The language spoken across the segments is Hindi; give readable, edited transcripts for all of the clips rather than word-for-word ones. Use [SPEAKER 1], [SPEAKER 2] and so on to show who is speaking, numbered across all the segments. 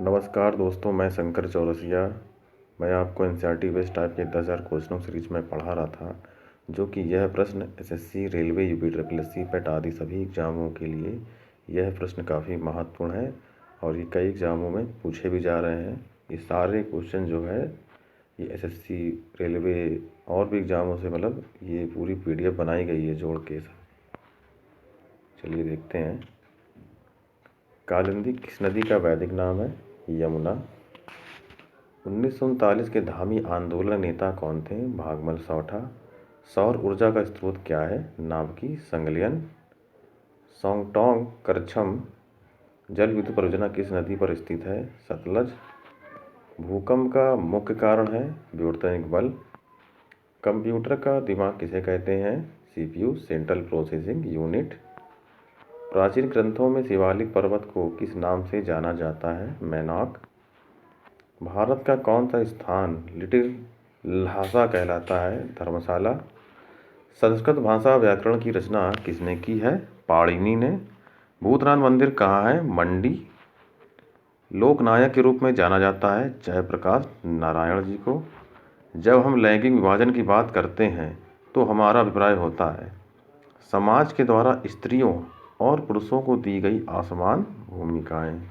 [SPEAKER 1] नमस्कार दोस्तों, मैं शंकर चौरसिया। मैं आपको एनसीईआरटी बेस्ड टाइप के 10,000 क्वेश्चनों सीरीज में पढ़ा रहा था, जो कि यह प्रश्न SSC, railway, UP triple SC, PET आदि सभी एग्जामों के लिए यह प्रश्न काफ़ी महत्वपूर्ण है और ये कई एग्जामों में पूछे भी जा रहे हैं। ये सारे क्वेश्चन जो है ये एसएससी, रेलवे और भी एग्जामों से मतलब ये पूरी पीडीएफ बनाई गई है जोड़ के। चलिए देखते हैं। कालिंदी किस नदी का वैदिक नाम है? यमुना। 1939 के धामी आंदोलन नेता कौन थे? भागमल सौठा। सौर ऊर्जा का स्रोत क्या है? नाभिकीय संलयन। सोंगटोंग करछम जल विद्युत परियोजना किस नदी पर स्थित है? सतलज। भूकंप का मुख्य कारण है विवर्तनिक बल। कंप्यूटर का दिमाग किसे कहते हैं? CPU, central processing unit. प्राचीन ग्रंथों में शिवालिक पर्वत को किस नाम से जाना जाता है? मैनॉक। भारत का कौन सा स्थान लिटिल लहासा कहलाता है? धर्मशाला। संस्कृत भाषा व्याकरण की रचना किसने की है? पाणिनि ने। भूतनाथ मंदिर कहाँ है? मंडी। लोकनायक के रूप में जाना जाता है जयप्रकाश नारायण जी को। जब हम लैंगिक विभाजन की बात करते हैं तो हमारा अभिप्राय होता है समाज के द्वारा स्त्रियों और पुरुषों को दी गई असमान भूमिकाएं।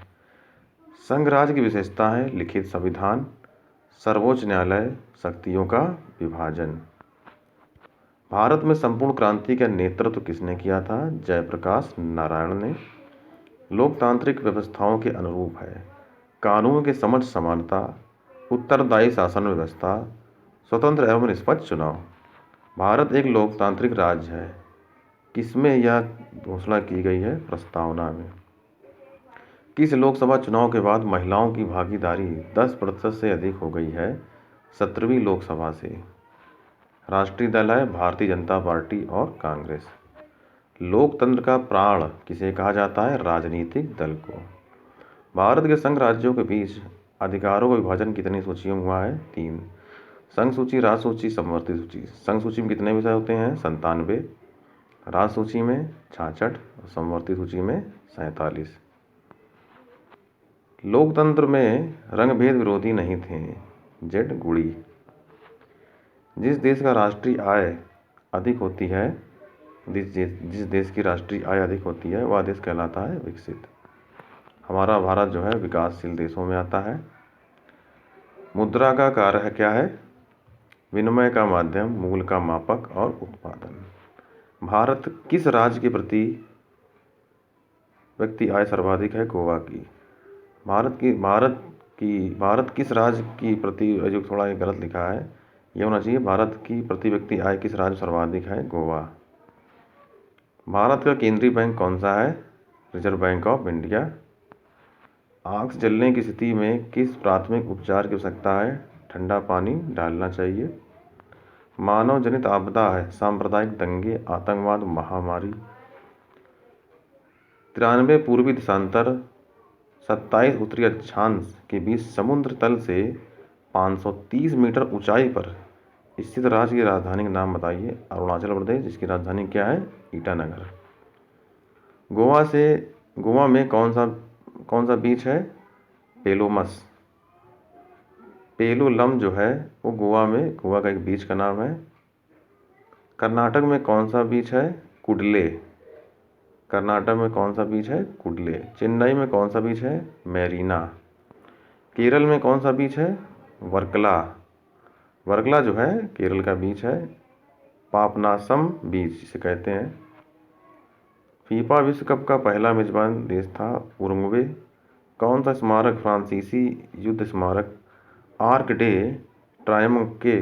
[SPEAKER 1] संघ राज्य की विशेषता है लिखित संविधान, सर्वोच्च न्यायालय, शक्तियों का विभाजन। भारत में संपूर्ण क्रांति का नेतृत्व किसने किया था? जयप्रकाश नारायण ने। लोकतांत्रिक व्यवस्थाओं के अनुरूप है कानून के समक्ष समानता, उत्तरदायी शासन व्यवस्था, स्वतंत्र एवं निष्पक्ष चुनाव। भारत एक लोकतांत्रिक राज्य है। किसमें यह घोषणा की गई है? प्रस्तावना में। किस लोकसभा चुनाव के बाद महिलाओं की भागीदारी 10% से अधिक हो गई है? 17वीं लोकसभा से। राष्ट्रीय दल है भारतीय जनता पार्टी और कांग्रेस। लोकतंत्र का प्राण किसे कहा जाता है? राजनीतिक दल को। भारत के संघ राज्यों के बीच अधिकारों का विभाजन कितनी सूचियों में हुआ है? 3। संघ सूची, राज सूची, समवर्ती सूची। संघ सूची में कितने विषय होते हैं? 97। राज सूची में 66 और समवर्ती सूची में 47। लोकतंत्र में रंगभेद विरोधी नहीं थे। जेड गुड़ी। जिस देश का राष्ट्रीय आय अधिक होती है जिस देश की राष्ट्रीय आय अधिक होती है वह देश कहलाता है विकसित। हमारा भारत जो है विकासशील देशों में आता है। मुद्रा का कार्य क्या है? विनिमय का माध्यम, मूल्य का मापक और उत्पादन। भारत किस राज्य के प्रति व्यक्ति आय सर्वाधिक है? गोवा की। भारत किस राज्य की प्रति, जो थोड़ा ये गलत लिखा है, ये होना चाहिए भारत की प्रति व्यक्ति आय किस राज्य सर्वाधिक है? गोवा। भारत का केंद्रीय बैंक कौन सा है? Reserve bank of India. आँख जलने की स्थिति में किस प्राथमिक उपचार की आवश्यकता है? ठंडा पानी डालना चाहिए। मानव जनित आपदा है सांप्रदायिक दंगे, आतंकवाद, महामारी। 93 पूर्वी देशांतर, 27 उत्तरी अक्षांश के बीच समुद्र तल से 530 मीटर ऊंचाई पर स्थित राज्य की राजधानी का नाम बताइए। अरुणाचल प्रदेश, जिसकी राजधानी क्या है? ईटानगर। गोवा में कौन सा बीच है? पेलोमस। पेलोलम जो है वो गोवा का एक बीच का नाम है। कर्नाटक में कौन सा बीच है? कुडले। कर्नाटक में कौन सा बीच है? कुडले। चेन्नई में कौन सा बीच है? मैरीना। केरल में कौन सा बीच है? वर्कला। वर्कला जो है केरल का बीच है। पापनासम बीच जिसे कहते हैं। फीफा विश्व कप का पहला मेजबान देश था उरुग्वे। कौन सा स्मारक फ्रांसीसी युद्ध स्मारक आर्क डे ट्रायम्फ के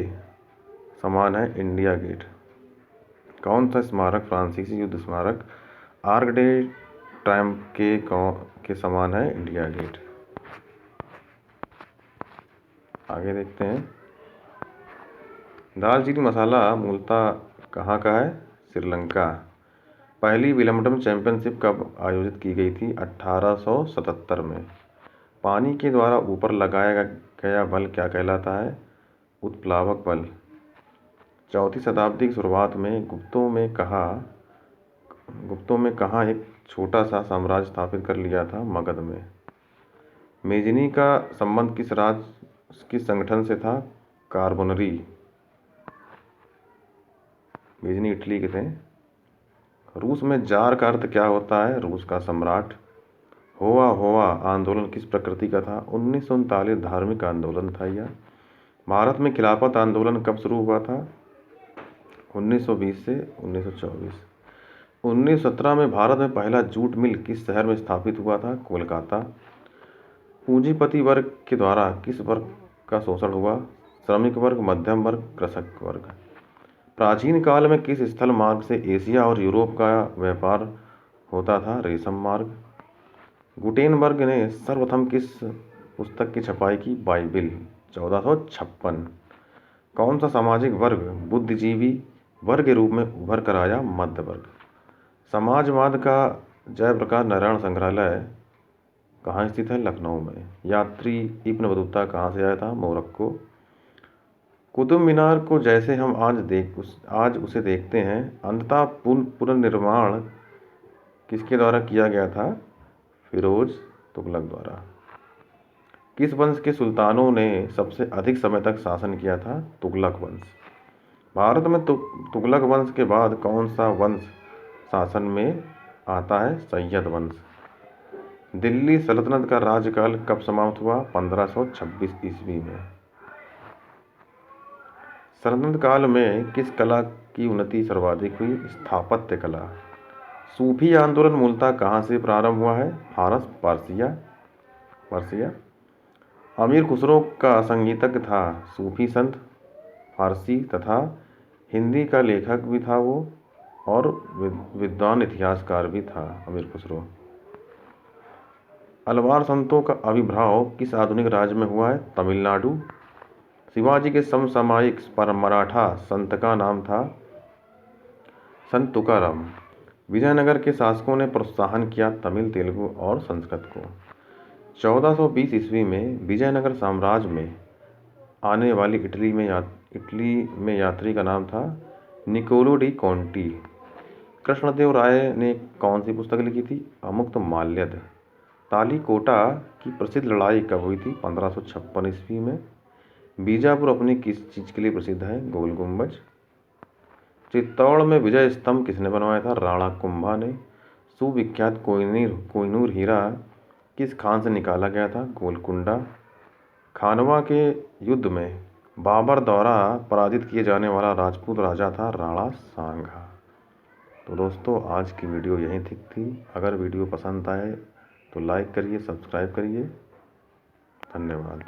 [SPEAKER 1] समान है? India Gate. कौन सा स्मारक फ्रांसीसी युद्ध स्मारक आर्क डे ट्रायम्फ के समान है? India Gate. आगे देखते हैं। दालचीनी मसाला मूलतः कहाँ का है? श्रीलंका। पहली विंबलडन चैंपियनशिप कब आयोजित की गई थी? 1877 में। पानी के द्वारा ऊपर लगाया गया बल क्या कहलाता है? उत्प्लावक बल। 4वीं शताब्दी की शुरुआत में गुप्तों में कहाँ एक छोटा सा साम्राज्य स्थापित कर लिया था? मगध में। मेजनी का संबंध किस संगठन से था? कार्बोनरी। मेजनी इटली के थे। रूस में जार का अर्थ क्या होता है? रूस का सम्राट। होवा होवा आंदोलन किस प्रकृति का था? 1939 धार्मिक आंदोलन था यह। भारत में खिलाफत आंदोलन कब शुरू हुआ था? 1920 से 1924। 1917 में भारत में पहला जूट मिल किस शहर में स्थापित हुआ था? कोलकाता। पूंजीपति वर्ग के द्वारा किस वर्ग का शोषण हुआ? श्रमिक वर्ग, मध्यम वर्ग, कृषक वर्ग। प्राचीन काल में किस स्थल मार्ग से एशिया और यूरोप का व्यापार होता था? रेशम मार्ग। गुटेनबर्ग ने सर्वप्रथम किस पुस्तक की छपाई की? बाइबिल। 1456। कौन सा सामाजिक वर्ग बुद्धिजीवी वर्ग के रूप में उभर कर आया? मध्य वर्ग। समाजवाद का जयप्रकाश नारायण संग्रहालय कहाँ स्थित है? लखनऊ में। यात्री इब्न बतूता कहाँ से आया था? मोरक्को। कुतुब मीनार को जैसे हम आज उसे देखते हैं, अंततः पुनर्निर्माण किसके द्वारा किया गया था? फिरोज तुगलक द्वारा। किस वंश के सुल्तानों ने सबसे अधिक समय तक शासन किया था? तुगलक वंश। भारत में तुगलक वंश के बाद कौन सा वंश शासन में आता है? सैयद वंश। दिल्ली सल्तनत का राज्यकाल कब समाप्त हुआ? 1526 ईस्वी में। सल्तनत काल में किस कला की उन्नति सर्वाधिक हुई? स्थापत्य कला। सूफी आंदोलन मूलतः कहाँ से प्रारंभ हुआ है? फारस, पर्सिया। अमीर खुसरो का संगीतज्ञ था? सूफी संत, फारसी तथा हिंदी का लेखक भी था वो, और विद्वान इतिहासकार भी था अमीर खुसरो। अलवार संतों का आविर्भाव किस आधुनिक राज्य में हुआ है? तमिलनाडु। शिवाजी के समसामयिक मराठा संत का नाम था? संत तुकाराम। विजयनगर के शासकों ने प्रोत्साहन किया तमिल, तेलुगु और संस्कृत को। 1420 ईस्वी में विजयनगर साम्राज्य में आने वाली इटली में यात्री का नाम था निकोलो डी कॉन्टी। कृष्णदेव राय ने कौन सी पुस्तक लिखी थी? अमुक्त माल्यद। तालीकोटा की प्रसिद्ध लड़ाई कब हुई थी? 1556 ईस्वी में। बीजापुर अपनी किस चीज़ के लिए प्रसिद्ध है? गोल गुम्बज। चित्तौड़ में विजय स्तंभ किसने बनवाया था? राणा कुंभा ने। सुविख्यात कोहिनूर हीरा किस खान से निकाला गया था? गोलकुंडा। खानवा के युद्ध में बाबर द्वारा पराजित किए जाने वाला राजपूत राजा था? राणा सांगा। तो दोस्तों, आज की वीडियो यहीं तक थी। अगर वीडियो पसंद आए तो लाइक करिए, सब्सक्राइब करिए। धन्यवाद।